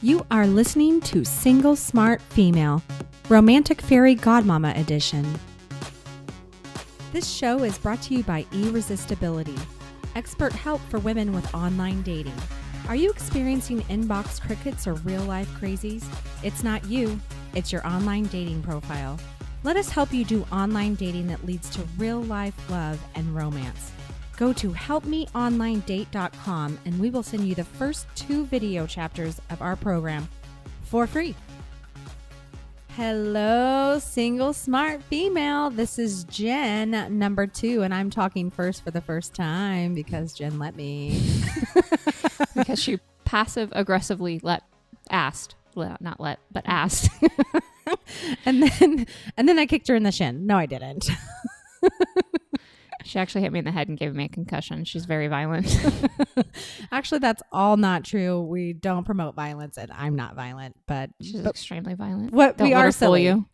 You are listening to Single Smart Female, Romantic Fairy Godmama Edition. This show is brought to you by Irresistibility, expert help for women with online dating. Are you experiencing inbox crickets or real-life crazies? It's not you, it's your online dating profile. Let us help you do online dating that leads to real-life love and romance. Go to helpmeonlinedate.com and we will send you the first 2 video chapters of our program for free. Hello, Single Smart Female. This is Jen, number 2, and I'm talking first for the first time because Jen let me. Because she passive-aggressively asked. and then I kicked her in the shin. No, I didn't. She actually hit me in the head and gave me a concussion. She's very violent. Actually, that's all not true. We don't promote violence, and I'm not violent, but she's extremely violent. What don't we let are her fool silly. You.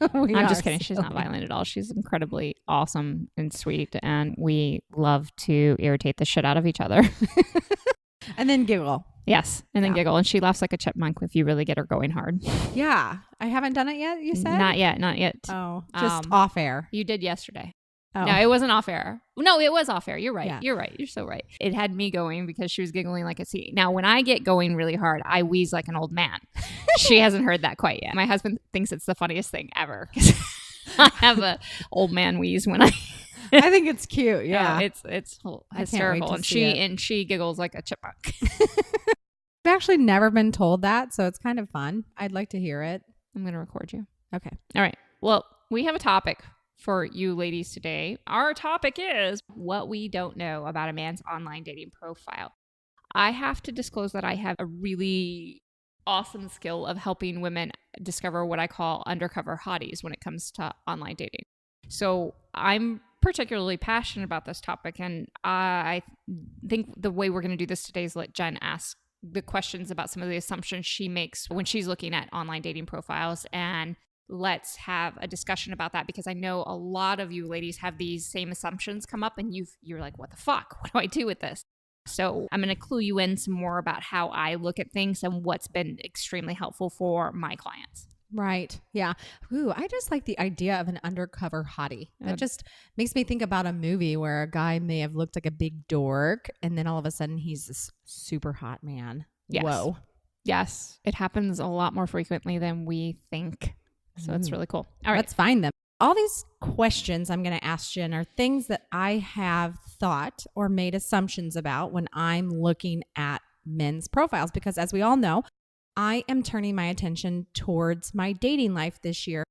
I'm just kidding. Silly. She's not violent at all. She's incredibly awesome and sweet, and we love to irritate the shit out of each other. And then giggle. Yes, and then giggle. And she laughs like a chipmunk if you really get her going hard. Yeah. I haven't done it yet, you said? Not yet. Oh, just off air. You did yesterday. Oh. No, it wasn't off air. No, it was off air. You're right. Yeah. You're right. You're so right. It had me going because she was giggling like a sea. Now, when I get going really hard, I wheeze like an old man. She hasn't heard that quite yet. My husband thinks it's the funniest thing ever because I have a old man wheeze when I think it's cute. Yeah. It's hysterical. And she giggles like a chipmunk. I've actually never been told that, so it's kind of fun. I'd like to hear it. I'm going to record you. Okay. All right. Well, we have a topic for you ladies today. Our topic is what we don't know about a man's online dating profile. I have to disclose that I have a really awesome skill of helping women discover what I call undercover hotties when it comes to online dating. So I'm particularly passionate about this topic, and I think the way we're going to do this today is let Jen ask the questions about some of the assumptions she makes when she's looking at online dating profiles, and let's have a discussion about that, because I know a lot of you ladies have these same assumptions come up and you're like, what the fuck? What do I do with this? So I'm going to clue you in some more about how I look at things and what's been extremely helpful for my clients. Right. Yeah. Ooh, I just like the idea of an undercover hottie. That just makes me think about a movie where a guy may have looked like a big dork and then all of a sudden he's this super hot man. Yes. Whoa. Yes. It happens a lot more frequently than we think. So it's really cool. All right. Let's find them. All these questions I'm going to ask Jen are things that I have thought or made assumptions about when I'm looking at men's profiles, because as we all know, I am turning my attention towards my dating life this year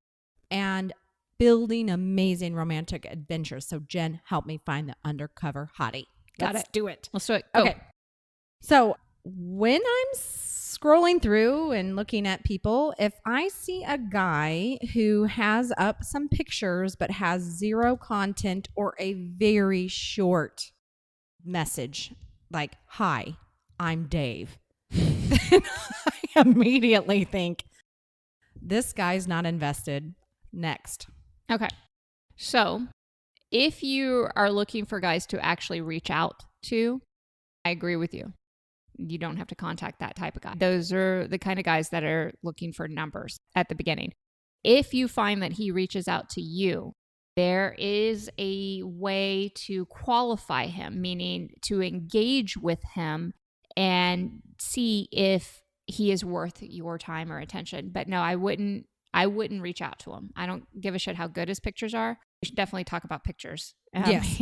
and building amazing romantic adventures. So Jen, help me find the undercover hottie. Let's do it. Let's do it. Go. Okay. So when I'm scrolling through and looking at people, if I see a guy who has up some pictures but has zero content or a very short message like, "Hi, I'm Dave," then I immediately think, this guy's not invested. Next. Okay. So if you are looking for guys to actually reach out to, I agree with you. You don't have to contact that type of guy. Those are the kind of guys that are looking for numbers at the beginning. If you find that he reaches out to you, there is a way to qualify him, meaning to engage with him and see if he is worth your time or attention. But no, I wouldn't reach out to him. I don't give a shit how good his pictures are. We should definitely talk about pictures. Yes.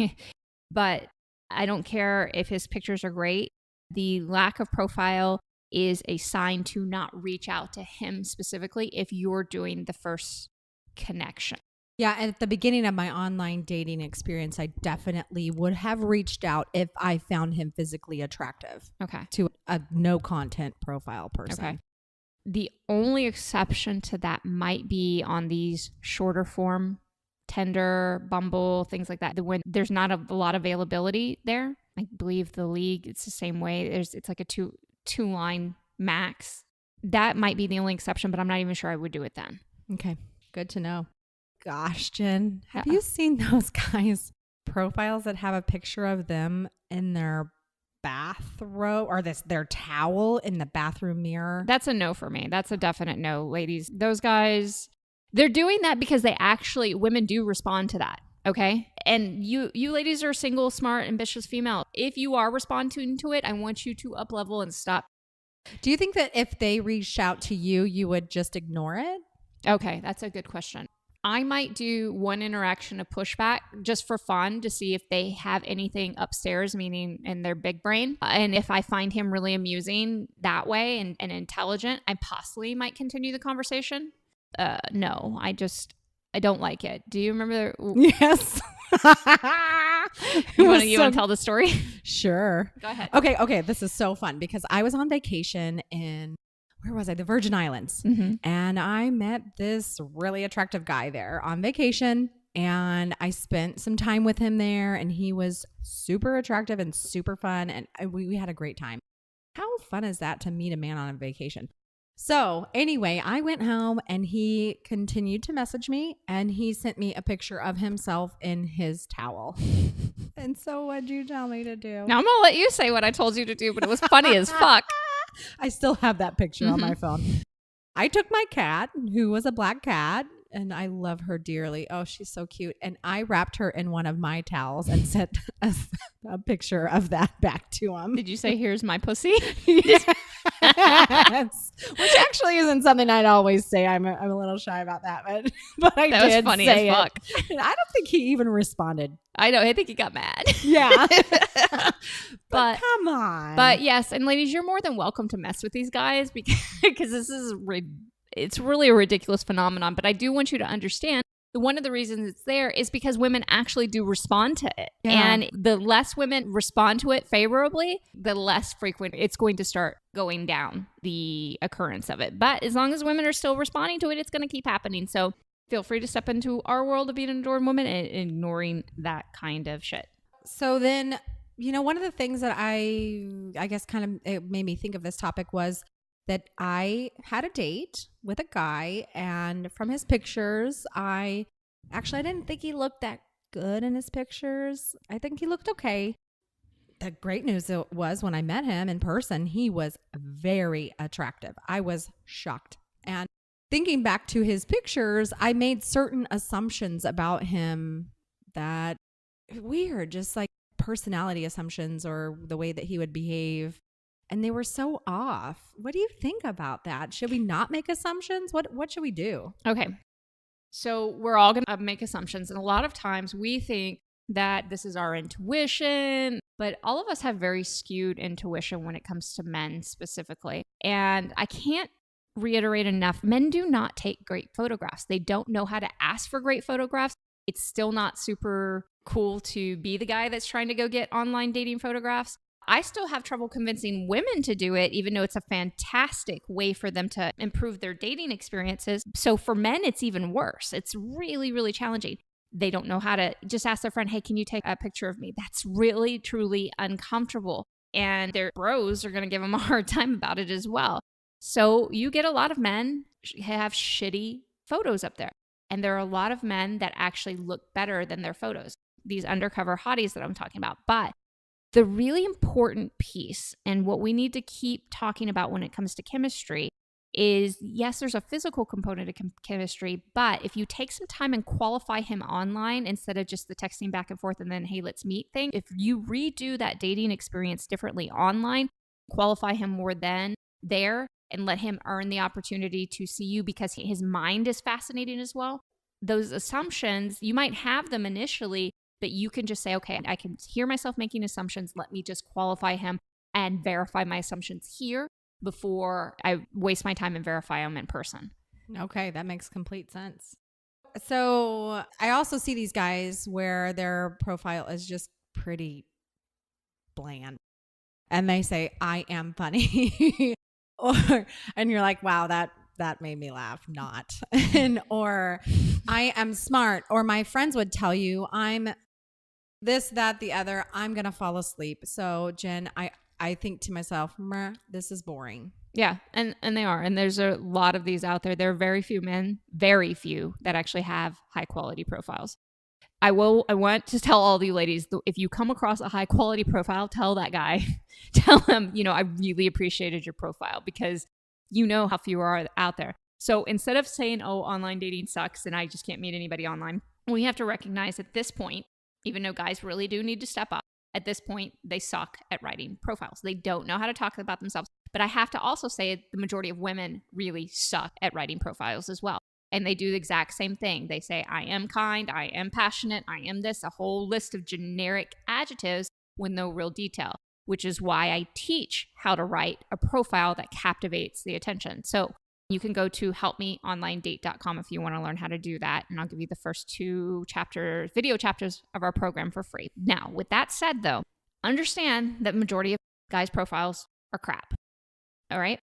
But I don't care if his pictures are great. The lack of profile is a sign to not reach out to him specifically if you're doing the first connection. Yeah, and at the beginning of my online dating experience, I definitely would have reached out if I found him physically attractive. Okay. To a no content profile person. Okay. The only exception to that might be on these shorter form, Tinder, Bumble, things like that. When there's not a lot of availability there. I believe the league, it's the same way. It's like a two line max. That might be the only exception, but I'm not even sure I would do it then. Okay. Good to know. Gosh, Jen, have you seen those guys' profiles that have a picture of them in their bathrobe or their towel in the bathroom mirror. That's a no for me. That's a definite no, ladies. Those guys, they're doing that because women do respond to that. Okay. And you ladies are single, smart, ambitious female. If you are responding to it, I want you to up level and stop. Do you think that if they reached out to you, you would just ignore it? Okay. That's a good question. I might do one interaction of pushback just for fun to see if they have anything upstairs, meaning in their big brain. And if I find him really amusing that way and intelligent, I possibly might continue the conversation. No, I don't like it. Do you remember? Yes. You want to tell the story? Sure. Go ahead. Okay. This is so fun because I was on vacation in, where was I? The Virgin Islands. Mm-hmm. And I met this really attractive guy there on vacation. And I spent some time with him there. And he was super attractive and super fun. And we had a great time. How fun is that to meet a man on a vacation? So anyway, I went home and he continued to message me and he sent me a picture of himself in his towel. And so what'd you tell me to do? Now I'm going to let you say what I told you to do, but it was funny as fuck. I still have that picture on my phone. I took my cat, who was a black cat, and I love her dearly. Oh, she's so cute. And I wrapped her in one of my towels and sent a picture of that back to him. Did you say, here's my pussy? Yes. Which actually isn't something I'd always say. I'm a little shy about that, but I that did was funny say as fuck. It. And I don't think he even responded. I know. I think he got mad. Yeah. but come on. But yes, and ladies, you're more than welcome to mess with these guys because this is it's really a ridiculous phenomenon. But I do want you to understand that one of the reasons it's there is because women actually do respond to it. Yeah. And the less women respond to it favorably, the less frequent it's going to start going down, the occurrence of it. But as long as women are still responding to it, it's going to keep happening. So feel free to step into our world of being an adored woman and ignoring that kind of shit. So then, one of the things that I guess kind of it made me think of this topic was that I had a date with a guy, and from his pictures, I didn't think he looked that good in his pictures. I think he looked okay. The great news was when I met him in person, he was very attractive. I was shocked. And thinking back to his pictures, I made certain assumptions about him that weird, just like personality assumptions or the way that he would behave. And they were so off. What do you think about that? Should we not make assumptions? What should we do? Okay. So we're all going to make assumptions. And a lot of times we think that this is our intuition, but all of us have very skewed intuition when it comes to men specifically. And I can't reiterate enough, men do not take great photographs. They don't know how to ask for great photographs. It's still not super cool to be the guy that's trying to go get online dating photographs. I still have trouble convincing women to do it, even though it's a fantastic way for them to improve their dating experiences. So for men, it's even worse. It's really, really challenging. They don't know how to just ask their friend, hey, can you take a picture of me? That's really, truly uncomfortable. And their bros are going to give them a hard time about it as well. So you get a lot of men have shitty photos up there. And there are a lot of men that actually look better than their photos. These undercover hotties that I'm talking about. But the really important piece and what we need to keep talking about when it comes to chemistry is, yes, there's a physical component of chemistry, but if you take some time and qualify him online instead of just the texting back and forth and then, hey, let's meet thing, if you redo that dating experience differently online, qualify him more than there and let him earn the opportunity to see you because his mind is fascinating as well. Those assumptions, you might have them initially, but you can just say, okay, I can hear myself making assumptions. Let me just qualify him and verify my assumptions here before I waste my time and verify them in person. Okay, that makes complete sense. So I also see these guys where their profile is just pretty bland. And they say, I am funny. And you're like, wow, that made me laugh. Not. Or I am smart. Or my friends would tell you, I'm this, that, the other. I'm going to fall asleep. So Jen, I think to myself, this is boring. Yeah, and they are. And there's a lot of these out there. There are very few men, very few, that actually have high quality profiles. I want to tell all you ladies, if you come across a high quality profile, tell that guy, tell him, I really appreciated your profile because you know how few are out there. So instead of saying, oh, online dating sucks and I just can't meet anybody online, we have to recognize at this point, even though guys really do need to step up, at this point, they suck at writing profiles. They don't know how to talk about themselves. But I have to also say the majority of women really suck at writing profiles as well. And they do the exact same thing. They say, I am kind, I am passionate, I am this, a whole list of generic adjectives with no real detail, which is why I teach how to write a profile that captivates the attention. So you can go to helpmeonlinedate.com if you want to learn how to do that. And I'll give you the first 2 video chapters of our program for free. Now, with that said, though, understand that the majority of guys' profiles are crap. All right?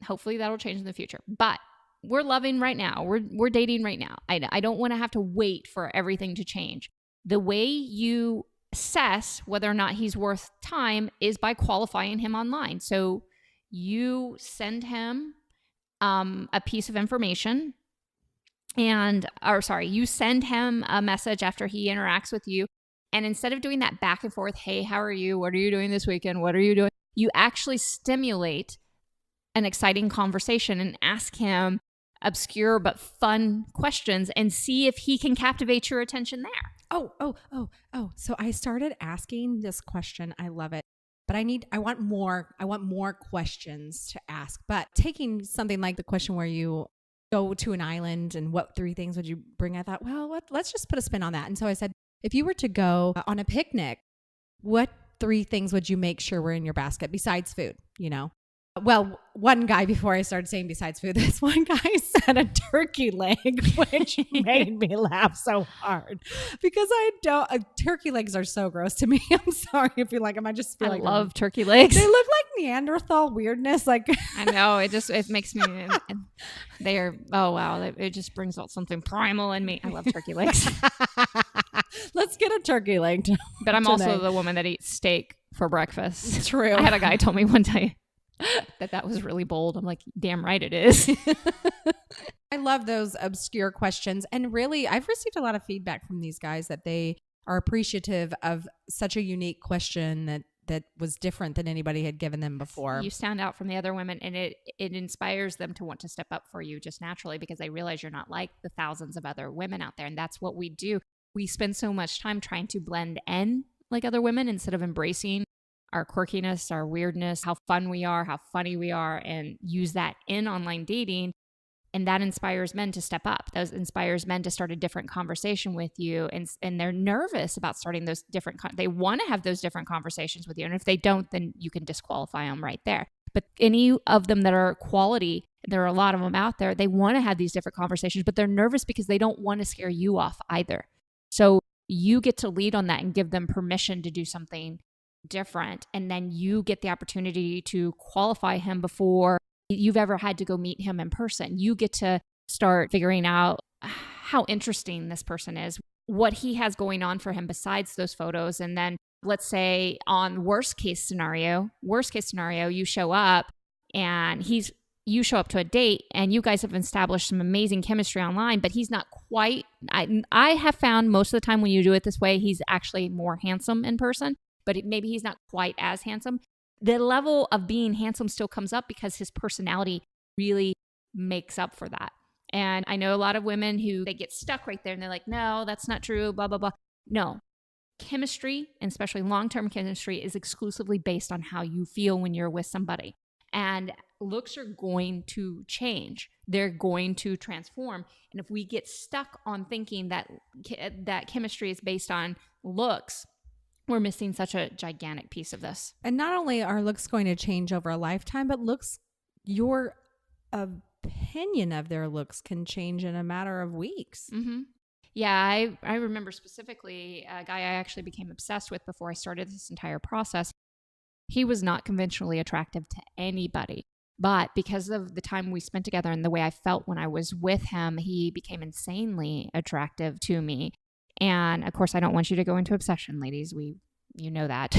Hopefully that'll change in the future. But we're loving right now. We're dating right now. I don't want to have to wait for everything to change. The way you assess whether or not he's worth time is by qualifying him online. So you send him a piece of information you send him a message after he interacts with you. And instead of doing that back and forth, hey, how are you? What are you doing this weekend? What are you doing? You actually stimulate an exciting conversation and ask him obscure but fun questions and see if he can captivate your attention there. Oh. So I started asking this question. I love it. But I want more questions to ask. But taking something like the question where you go to an island and what 3 things would you bring? I thought, well, let's just put a spin on that. And so I said, if you were to go on a picnic, what 3 things would you make sure were in your basket besides food, Well, one guy, before I started saying besides food, this one guy said a turkey leg, which made me laugh so hard because turkey legs are so gross to me. I'm sorry if you like them. I just feel like love turkey legs. They look like Neanderthal weirdness. Like I know it makes me, they are, oh wow. It just brings out something primal in me. I love turkey legs. Let's get a turkey leg. But I'm also the woman that eats steak for breakfast. It's true. I had a guy tell me one day that was really bold. I'm like, damn right it is. I love those obscure questions. And really, I've received a lot of feedback from these guys that they are appreciative of such a unique question that was different than anybody had given them before. You stand out from the other women, and it inspires them to want to step up for you just naturally because they realize you're not like the thousands of other women out there. And that's what we do. We spend so much time trying to blend in like other women instead of embracing our quirkiness, our weirdness, how fun we are, how funny we are, and use that in online dating. And that inspires men to step up. That inspires men to start a different conversation with you. And they're nervous about starting those different, they want to have those different conversations with you. And if they don't, then you can disqualify them right there. But any of them that are quality, there are a lot of them out there, they want to have these different conversations, but they're nervous because they don't want to scare you off either. So you get to lead on that and give them permission to do something different. And then you get the opportunity to qualify him before you've ever had to go meet him in person. You get to start figuring out how interesting this person is, what he has going on for him besides those photos. And then let's say on worst case scenario, you show up and you show up to a date and you guys have established some amazing chemistry online, but he's not quite, I have found most of the time when you do it this way, he's actually more handsome in person, but maybe he's not quite as handsome. The level of being handsome still comes up because his personality really makes up for that. And I know a lot of women who they get stuck right there and they're like, no, that's not true, blah, blah, blah. No, chemistry, and especially long-term chemistry, is exclusively based on how you feel when you're with somebody. And looks are going to change. They're going to transform. And if we get stuck on thinking that chemistry is based on looks, we're missing such a gigantic piece of this. And not only are looks going to change over a lifetime, but your opinion of their looks can change in a matter of weeks. Mm-hmm. Yeah, I remember specifically a guy I actually became obsessed with before I started this entire process. He was not conventionally attractive to anybody, but because of the time we spent together and the way I felt when I was with him, he became insanely attractive to me. And of course, I don't want you to go into obsession, ladies. You know that.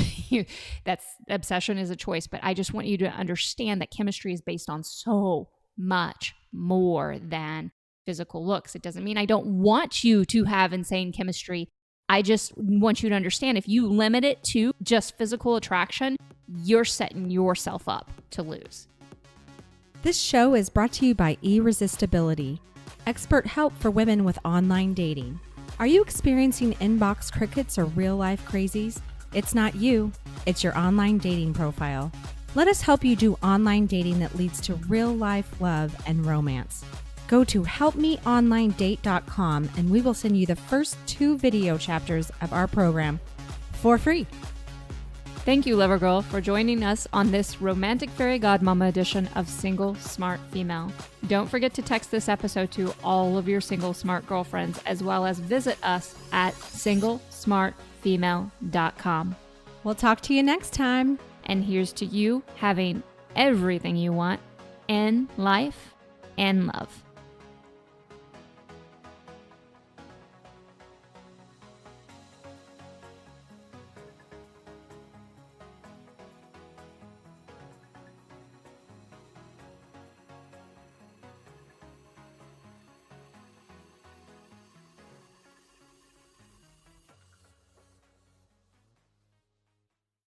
That's obsession is a choice, but I just want you to understand that chemistry is based on so much more than physical looks. It doesn't mean I don't want you to have insane chemistry I just want you to understand, if you limit it to just physical attraction, you're setting yourself up to lose. This show is brought to you by Irresistibility, expert help for women with online dating. Are you experiencing inbox crickets or real-life crazies? It's not you, it's your online dating profile. Let us help you do online dating that leads to real-life love and romance. Go to helpmeonlinedate.com and we will send you the first 2 video chapters of our program for free. Thank you, Lover Girl, for joining us on this Romantic Fairy Godmama edition of Single Smart Female. Don't forget to text this episode to all of your single smart girlfriends, as well as visit us at singlesmartfemale.com. We'll talk to you next time. And here's to you having everything you want in life and love.